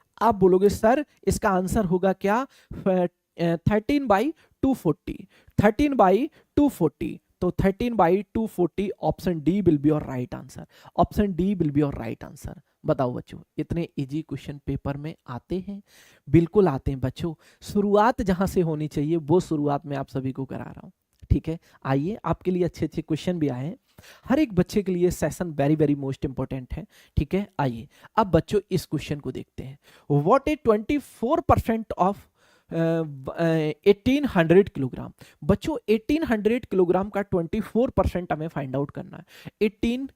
सर इसका आंसर होगा क्या 13/240, 13/240, तो 13/240 option D will be your right answer, option D will be your right answer. बताओ बच्चों इतने इजी क्वेश्चन पेपर में आते हैं? बिल्कुल आते हैं बच्चों, शुरुआत जहां से होनी चाहिए वो शुरुआत में आप सभी को करा रहा हूं। ठीक है, आइए आपके लिए अच्छे अच्छे क्वेश्चन भी आए हैं, हर एक बच्चे के लिए session very very most important है। ठीक है, आइए अब बच्चों इस क्वेश्चन को देखते हैं। What is 24% of 1800 kilogram. बच्चों 1800 किलोग्राम का 24% हमें फाइंड आउट करना है। 18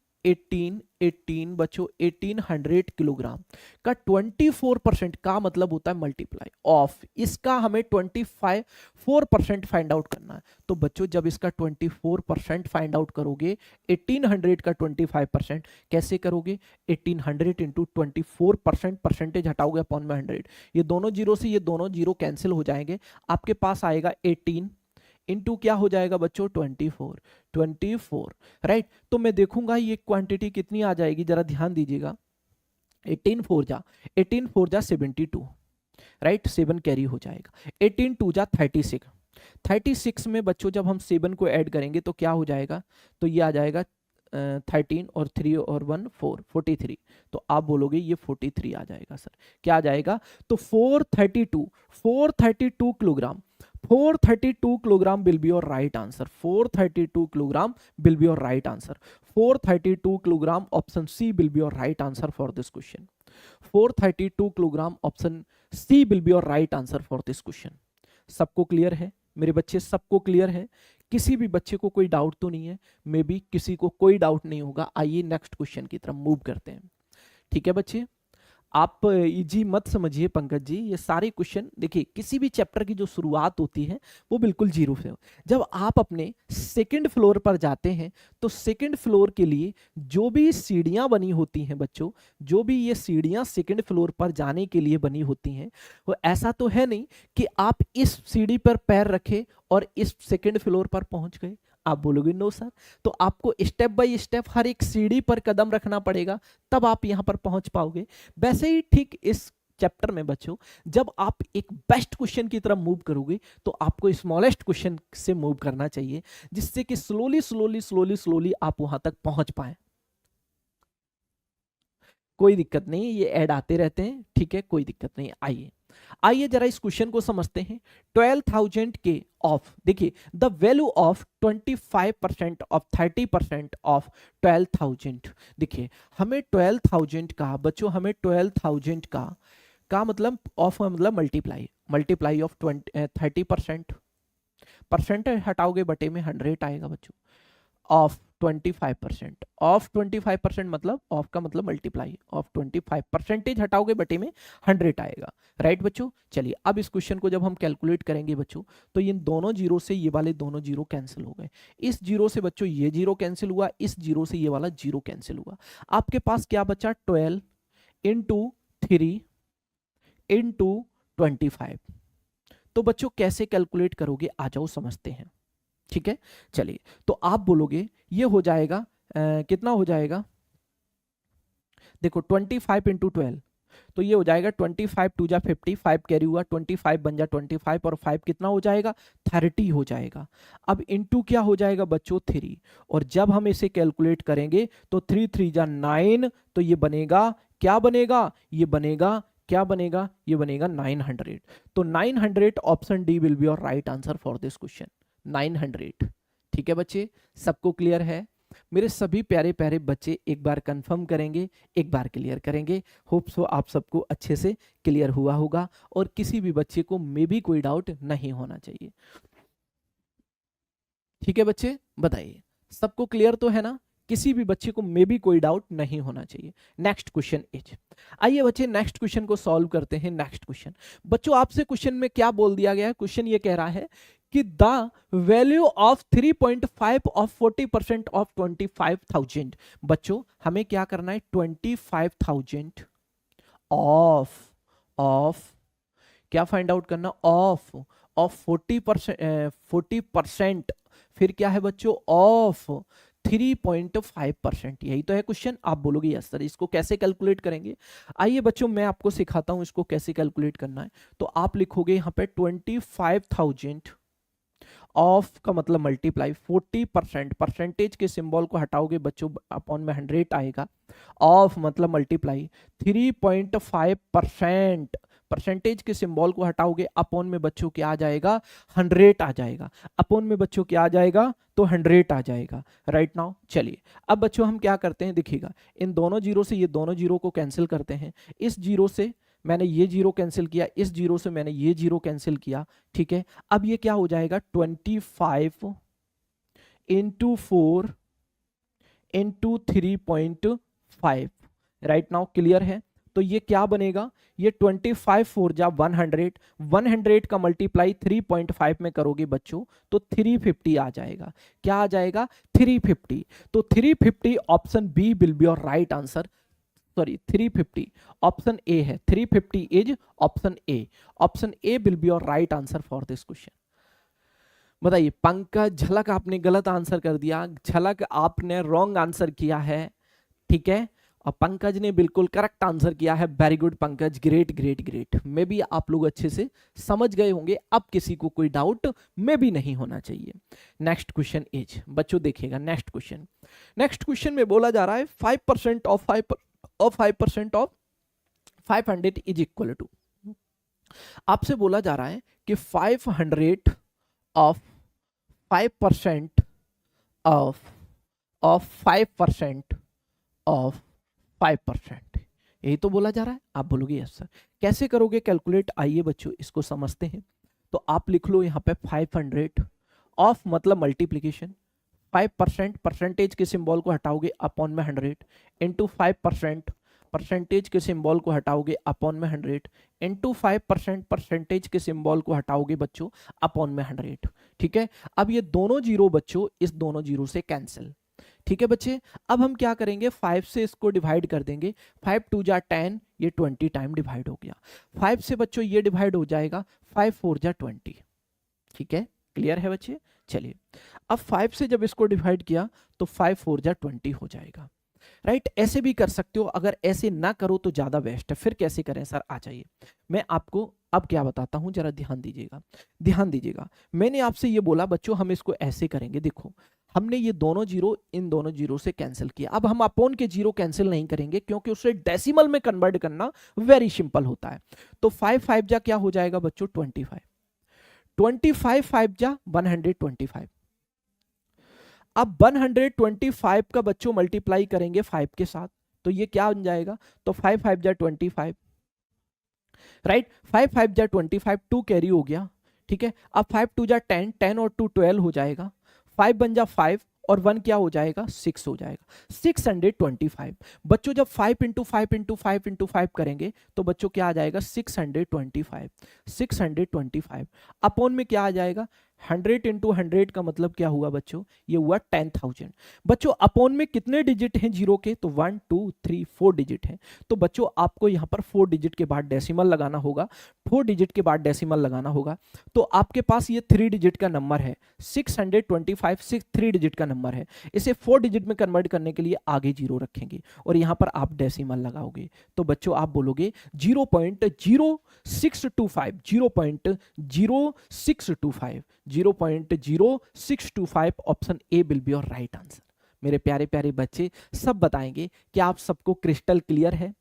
बच्चों 1800 किलोग्राम का 24% का मतलब होता है मल्टीप्लाई ऑफ, इसका हमें 4% फाइंड आउट करना है। तो बच्चों जब इसका 24% फाइंड आउट करोगे, 1800 का 25% कैसे करोगे, 1800 इंटू 24%, परसेंटेज हटाओगे अपॉन में 100, ये दोनों जीरो से ये दोनों जीरो कैंसिल हो जाएंगे, आपके पास आएगा 18 इनटू क्या हो जाएगा बच्चों 24, 24 राइट। तो मैं देखूंगा ये क्वांटिटी कितनी आ जाएगी, जरा ध्यान दीजिएगा। 18 4 जा 72 राइट, 7 कैरी हो जाएगा। 18 2 जा 36, 36 में बच्चों जब हम 7 को ऐड करेंगे तो क्या हो जाएगा, तो ये आ जाएगा 13 और 3 और 1 4, 43। तो आप बोलोगे ये 43 आ जाएगा सर, क्या आ जाएगा, तो 432 kilogram, 432 kilogram will be your right answer, 432 kilogram will be your right answer, 432 kilogram option C will be your right answer for this question, 432 kilogram option C will be your right answer for this question. सबको clear है मेरे बच्चे, सबको clear है, किसी भी बच्चे को कोई डाउट तो नहीं है, मे बी किसी को कोई डाउट नहीं होगा। आइए नेक्स्ट क्वेश्चन की तरफ मूव करते हैं। ठीक है बच्चे, आप इजी मत समझिए पंकज जी, ये सारे क्वेश्चन देखिए, किसी भी चैप्टर की जो शुरुआत होती है वो बिल्कुल जीरो से हो। जब आप अपने सेकंड फ्लोर पर जाते हैं तो सेकंड फ्लोर के लिए जो भी सीढ़ियां बनी होती हैं बच्चों, जो भी ये सीढ़ियां सेकंड फ्लोर पर जाने के लिए बनी होती हैं, वो ऐसा तो है नहीं कि आप इस सीढ़ी पर पैर रखे और इस सेकंड फ्लोर पर पहुंच गए। आप बोलोगे नो सर, तो आपको स्टेप बाय स्टेप हर एक सीढ़ी पर कदम रखना पड़ेगा, तब आप यहां पर पहुंच पाओगे। वैसे ही ठीक इस चैप्टर में बच्चों, जब आप एक बेस्ट क्वेश्चन की तरफ मूव करोगे तो आपको स्मॉलेस्ट क्वेश्चन से मूव करना चाहिए, जिससे कि स्लोली स्लोली स्लोली स्लोली आप वहां तक पहुंच पाए। कोई दिक्कत नहीं, ये ऐड आते रहते हैं, ठीक है, कोई दिक्कत नहीं। आइए आइए जरा इस क्वेश्चन को समझते हैं। 12,000 के ऑफ, देखिए the value of 25% of 30% of 12,000। देखिए हमें 12,000 का बच्चों, हमें 12,000 का मतलब ऑफ मतलब मल्टीप्लाई, मल्टीप्लाई ऑफ 30%, परसेंट हटाओगे बटे में 100 आएगा बच्चों, ऑफ 25%, ऑफ 25% मतलब ऑफ का मतलब मल्टीप्लाई ऑफ 25, परसेंटेज हटाओगे बटे में 100 आएगा। राइट बच्चों, चलिए अब इस क्वेश्चन को जब हम कैलकुलेट करेंगे बच्चों, तो इन दोनों जीरो से ये वाले दोनों जीरो कैंसिल हो गए, इस जीरो से बच्चों ये जीरो कैंसिल हुआ, इस जीरो से ये वाला जीरो कैंसिल हुआ। आपके पास क्या बचा, 12 इंटू 3 इंटू 25। तो बच्चों कैसे कैलकुलेट करोगे, आ जाओ समझते हैं। ठीक है, चलिए तो आप बोलोगे ये हो जाएगा कितना हो जाएगा, देखो 25 इंटू 12, तो ये हो जाएगा 25 2 जा 50, 5 कैरी हुआ, 25 बन जा 25 और 5 कितना हो जाएगा, 30 हो जाएगा। अब इंटू क्या हो जाएगा बच्चों 3, और जब हम इसे कैलकुलेट करेंगे तो 3 3 जा 9, तो ये बनेगा, क्या बनेगा, ये बनेगा, क्या बनेगा, ये बनेगा 900। तो 900 option D will be your right answer for this question, 900। ठीक है बच्चे, सबको क्लियर है? मेरे सभी प्यारे प्यारे बच्चे एक बार कंफर्म करेंगे, एक बार क्लियर करेंगे। होप सो आप सबको अच्छे से क्लियर हुआ होगा और किसी भी बच्चे को मे भी कोई डाउट नहीं होना चाहिए। ठीक है बच्चे, बताइए सबको क्लियर तो है ना? किसी भी बच्चे को मे भी कोई डाउट नहीं होना चाहिए। नेक्स्ट क्वेश्चन इज, आइए बच्चे नेक्स्ट क्वेश्चन को सॉल्व करते हैं। नेक्स्ट क्वेश्चन बच्चों, आपसे क्वेश्चन में क्या बोल दिया गया है, क्वेश्चन ये कह रहा है कि the value of 3.5 of 40% of 25,000। बच्चों हमें क्या करना है, 25,000 ऑफ क्या फाइंड आउट करना, ऑफ 40%, फिर क्या है बच्चों, ऑफ 3.5%। यही तो है क्वेश्चन। आप बोलोगे यस सर, इसको कैसे कैलकुलेट करेंगे? आइए बच्चों मैं आपको सिखाता हूं इसको कैसे कैलकुलेट करना है। तो आप लिखोगे यहां पे 25,000 ऑफ का मतलब मल्टीप्लाई 40%, परसेंटेज के सिंबल को हटाओगे बच्चों, अपॉन में 100 आएगा, ऑफ मतलब मल्टीप्लाई 3.5%, परसेंटेज के सिंबल को हटाओगे, अपॉन में बच्चों क्या आ जाएगा, 100 आ जाएगा, अपॉन में बच्चों क्या आ जाएगा, तो 100 आ जाएगा। राइट नाउ चलिए अब बच्चों हम क्या करते हैं, देखिएगा इन दोनों जीरो से ये दोनों जीरो को कैंसिल करते हैं, इस जीरो से मैंने ये जीरो कैंसिल किया, इस जीरो से मैंने ये जीरो कैंसिल किया। ठीक है, अब ये क्या हो जाएगा, 25 into 4 into 3.5। Right now clear है? तो ये क्या बनेगा, ये 25 4 जा 100, 100 का मल्टीप्लाई 3.5 में करोगे बच्चों तो 350 आ जाएगा। क्या आ जाएगा, 350। तो 350 option B will be your right answer, sorry 350 option A है, 350 is option A, option A will be your right answer for this question. बताइए पंकज, झलक आपने गलत आंसर कर दिया, झलक आपने रॉन्ग आंसर किया है, ठीक है। और पंकज ने बिल्कुल करेक्ट आंसर किया है, very good Pankaj, great great great. May be आप लोग अच्छे से समझ गए होंगे, अब किसी को कोई डाउट मे बी नहीं होना चाहिए। नेक्स्ट क्वेश्चन इज, बच्चों देखिएगा नेक्स्ट क्वेश्चन। नेक्स्ट क्वेश्चन में बोला जा रहा है 5% of 5% of 500 is equal to, आपसे बोला जा रहा है कि 500 ऑफ 5% ऑफ 5% ऑफ 5%, यही तो बोला जा रहा है। आप बोलोगे यस सर, कैसे करोगे कैलकुलेट, आइए बच्चों इसको समझते हैं। तो आप लिख लो यहाँ पे 500 ऑफ मतलब मल्टीप्लीकेशन, 5% परसेंटेज के सिंबल को हटाओगे अपॉन में 100 इंटू 5% परसेंटेज के सिंबल को हटाओगे अपॉन में 100 इंटू 5% परसेंटेज के सिंबल को हटाओगे बच्चों अपॉन में 100, ठीक है। अब ये दोनों जीरो बच्चों इस दोनों जीरो से कैंसिल, ठीक है बच्चे। अब हम क्या करेंगे, 5 से इसको डिवाइड कर देंगे, 5 2 जा 10, ये 20 टाइम डिवाइड हो गया। 5 से बच्चों ये डिवाइड हो जाएगा, 5 4 जा 20, ठीक है, क्लियर है बच्चे। चलिए अब 5 से जब इसको डिवाइड किया तो 5 4 जा 20 हो जाएगा, राइट। ऐसे भी कर सकते हो, अगर ऐसे ना करो तो ज्यादा बेस्ट है। फिर कैसे करें सर, आ जाइए मैं आपको अब क्या बताता हूं, जरा ध्यान दीजिएगा, ध्यान दीजिएगा। मैंने आपसे ये बोला बच्चों हम इसको ऐसे करेंगे, देखो हमने ये दोनों जीरो इन दोनों जीरो से कैंसिल किया। अब हम अपॉन के जीरो कैंसिल नहीं करेंगे क्योंकि उसे डेसिमल में कन्वर्ट करना वेरी सिंपल होता है। तो 5 5 जा क्या हो जाएगा बच्चों 25, 25 5 जा 125। अब 125 का बच्चों मल्टीप्लाई करेंगे 5 के साथ, तो ये क्या बन जाएगा, तो 5 5 जा 25, राइट। 5 5 जा 25, 2 कैरी हो गया, ठीक है। अब 5 2 जा 10, 10 और 2 12 हो जाएगा, 5 बन जा 5 और 1 क्या हो जाएगा 6 हो जाएगा, 625। बच्चों जब 5 इंटू 5 इंटू 5 इंटू 5 करेंगे तो बच्चों क्या आ जाएगा 625, 625 अपॉन में क्या आ जाएगा 100 इंटू 100 का मतलब क्या हुआ बच्चों, ये हुआ 10,000। बच्चों अपॉन में कितने डिजिट हैं जीरो के, तो 1 2 3 4 डिजिट हैं। तो बच्चों आपको यहाँ पर 4 डिजिट के बाद डेसिमल लगाना होगा, 4 डिजिट के बाद डेसिमल लगाना होगा। तो आपके पास ये 3 डिजिट का नंबर है, 625 3 डिजिट का नंबर है। इसे 4 डिजिट में कन्वर्ट करने के लिए आगे जीरो रखेंगे और यहाँ पर आप डेसिमल लगाओगे। तो बच्चों आप बोलोगे 0.0625, 0.0625, 0.0625, option A will be your right answer. मेरे प्यारे प्यारे बच्चे सब बताएंगे कि आप सबको क्रिस्टल क्लियर है,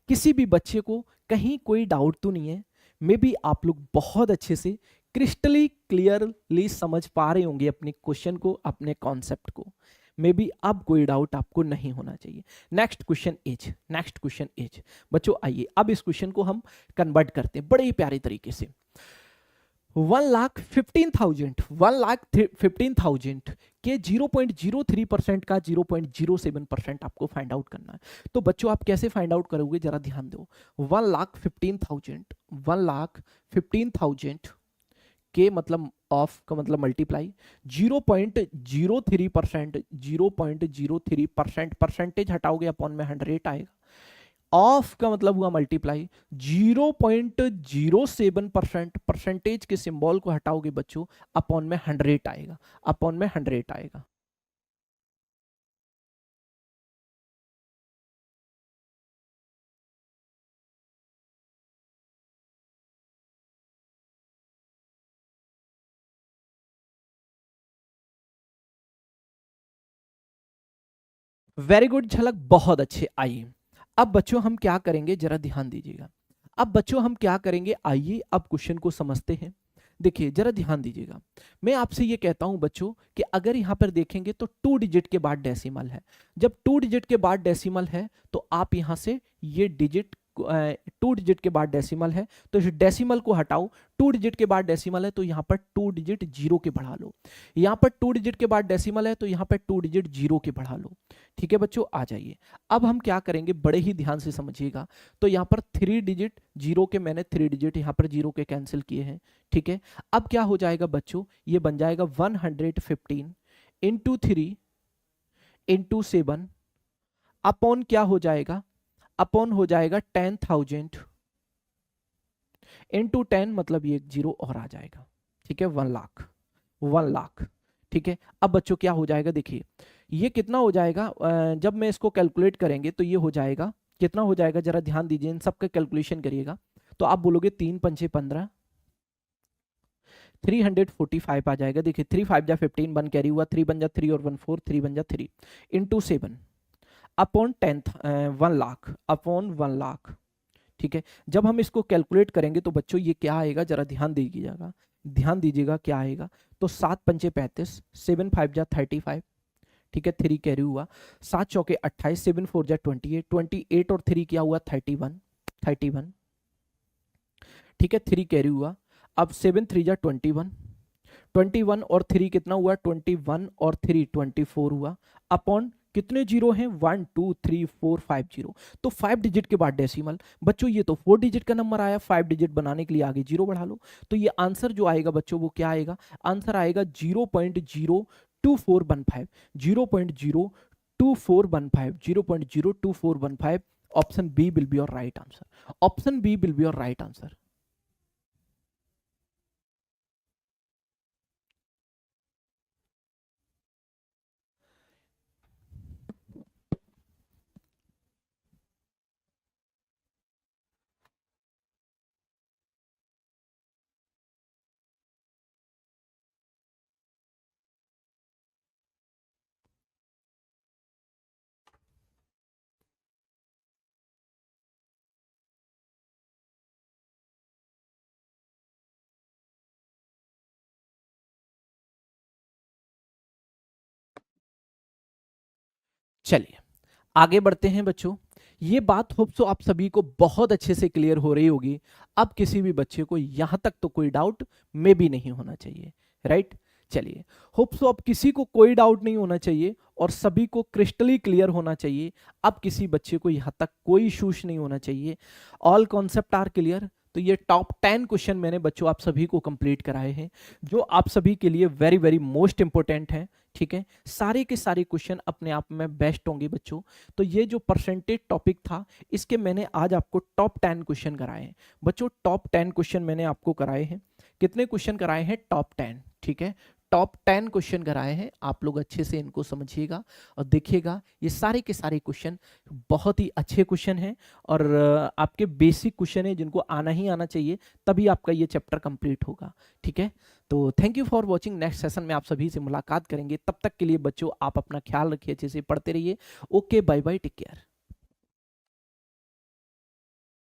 किसी भी बच्चे को कहीं कोई डाउट तो नहीं है। मे बी आप लोग बहुत अच्छे से क्रिस्टली क्लियरली समझ पा रहे होंगे अपने क्वेश्चन को, अपने कॉन्सेप्ट को। मे बी अब कोई डाउट आपको नहीं होना चाहिए। Next question is, next question is बच्चों आइए अब इस क्वेश्चन को हम कन्वर्ट करते हैं बड़े ही प्यारे तरीके से। 1,15,000 के 0.03% का 0.07% आपको फाइंड आउट करना है। तो बच्चों आप कैसे फाइंड आउट करोगे जरा ध्यान दो। 1,15,000 के मतलब ऑफ का मतलब मल्टीप्लाई 0.03%, 0.03% परसेंटेज हटाओगे अपॉन में 100 आएगा। ऑफ का मतलब हुआ मल्टीप्लाई 0.07% परसेंटेज के सिंबल को हटाओगे बच्चों अपॉन में 100 आएगा, अपॉन में 100 आएगा। वेरी गुड झलक, बहुत अच्छे। आइए अब बच्चों हम क्या करेंगे जरा ध्यान दीजिएगा। अब बच्चों हम क्या करेंगे, आइए अब क्वेश्चन को समझते हैं। देखिए जरा ध्यान दीजिएगा, मैं आपसे ये कहता हूं बच्चों कि अगर यहां पर देखेंगे तो 2 डिजिट के बाद डेसिमल है। जब 2 डिजिट के बाद डेसिमल है तो आप यहां से ये डिजिट 2 डिजिट के बाद डेसिमल है तो इस डेसिमल को हटाओ। 2 डिजिट के बाद डेसिमल है तो यहां पर 2 डिजिट जीरो के बढ़ा लो। यहां पर 2 डिजिट के बाद डेसिमल है तो यहां पर 2 डिजिट जीरो के बढ़ा लो। ठीक है बच्चों, आ जाइए अब हम क्या करेंगे, बड़े ही ध्यान से समझिएगा। तो यहां पर 3 डिजिट जीरो के मैंने 3 डिजिट यहां पर जीरो के कैंसिल किए हैं। ठीक है, अब क्या हो जाएगा बच्चों, ये बन जाएगा 115 इंटू 3 इंटू 7 अपॉन क्या हो जाएगा, अपॉन हो जाएगा 10,000 इंटू 10 मतलब ये एक जीरो और आ जाएगा। ठीक है, 1 लाख 1 लाख। ठीक है, अब बच्चों क्या हो जाएगा, देखिए ये कितना हो जाएगा, जब मैं इसको कैलकुलेट करेंगे तो ये हो जाएगा, कितना हो जाएगा जरा ध्यान दीजिए, इन सबका कैलकुलेशन करिएगा। तो आप बोलोगे 3 पंचे 15, 345 आ जाएगा। देखिए 3 5 जा 15, 1 कैरी हुआ, 3 बन जा 3 और 1 4, 3 बन जा 3 into 7 upon 10, 1 lakh upon 1 lakh. ठीक है, जब हम इसको कैलकुलेट करेंगे तो बच्चों ये क्या आएगा, जरा ध्यान दीजिएगा, ध्यान दीजिएगा क्या आएगा। तो 7 पंचे 35, 7 5 जा 35, ठीक है 3 कैरी हुआ, 7 चौके 28, 7 4 जा 28, 28 और 3 क्या हुआ 31, 31। ठीक है 3 कैरी हुआ, अब 7 3 जा 21, 21 और 3 कितना हुआ 21 और 3 24 हुआ, अपॉन कितने जीरो हैं 1 2 3 4 5 जीरो। तो 5 डिजिट के बाद डेसिमल। बच्चों ये तो 4 डिजिट का नंबर आया, 5 डिजिट बनाने के लिए आगे जीरो बढ़ा लो। तो ये आंसर जो आएगा बच्चों वो क्या आएगा, आंसर आएगा 0.02415, 0.02415, 0.02415। Option B will be your right answer, option B will be your right answer. चलिए आगे बढ़ते हैं बच्चों। ये बात होप सो आप सभी को बहुत अच्छे से क्लियर हो रही होगी। अब किसी भी बच्चे को यहां तक तो कोई डाउट में भी नहीं होना चाहिए, राइट। चलिए होप सो अब किसी को कोई डाउट नहीं होना चाहिए और सभी को क्रिस्टली क्लियर होना चाहिए। अब किसी बच्चे को यहां तक कोई इशूज नहीं होना चाहिए। All concept are clear. तो ये टॉप 10 क्वेश्चन मैंने बच्चों आप सभी को कंप्लीट कराए हैं, जो आप सभी के लिए वेरी वेरी मोस्ट इंपोर्टेंट है। ठीक है, सारे के सारे क्वेश्चन अपने आप में बेस्ट होंगे बच्चों। तो ये जो परसेंटेज टॉपिक था, इसके मैंने आज आपको टॉप 10 क्वेश्चन कराए हैं बच्चों। टॉप 10 क्वेश्चन मैंने आपको कराए हैं। कितने क्वेश्चन कराए हैं, टॉप 10। ठीक है, टॉप 10 क्वेश्चन कराए हैं। आप लोग अच्छे से इनको समझिएगा और देखिएगा, ये सारे के सारे क्वेश्चन बहुत ही अच्छे क्वेश्चन हैं और आपके बेसिक क्वेश्चन है जिनको आना ही आना चाहिए, तभी आपका ये चैप्टर कंप्लीट होगा। ठीक है, तो thank you for watching. Next session में आप सभी से मुलाकात करेंगे। तब तक के लिए बच्चों आप अपना ख्याल रखिए, अच्छे से पढ़ते रहिए। Okay, bye bye, take care.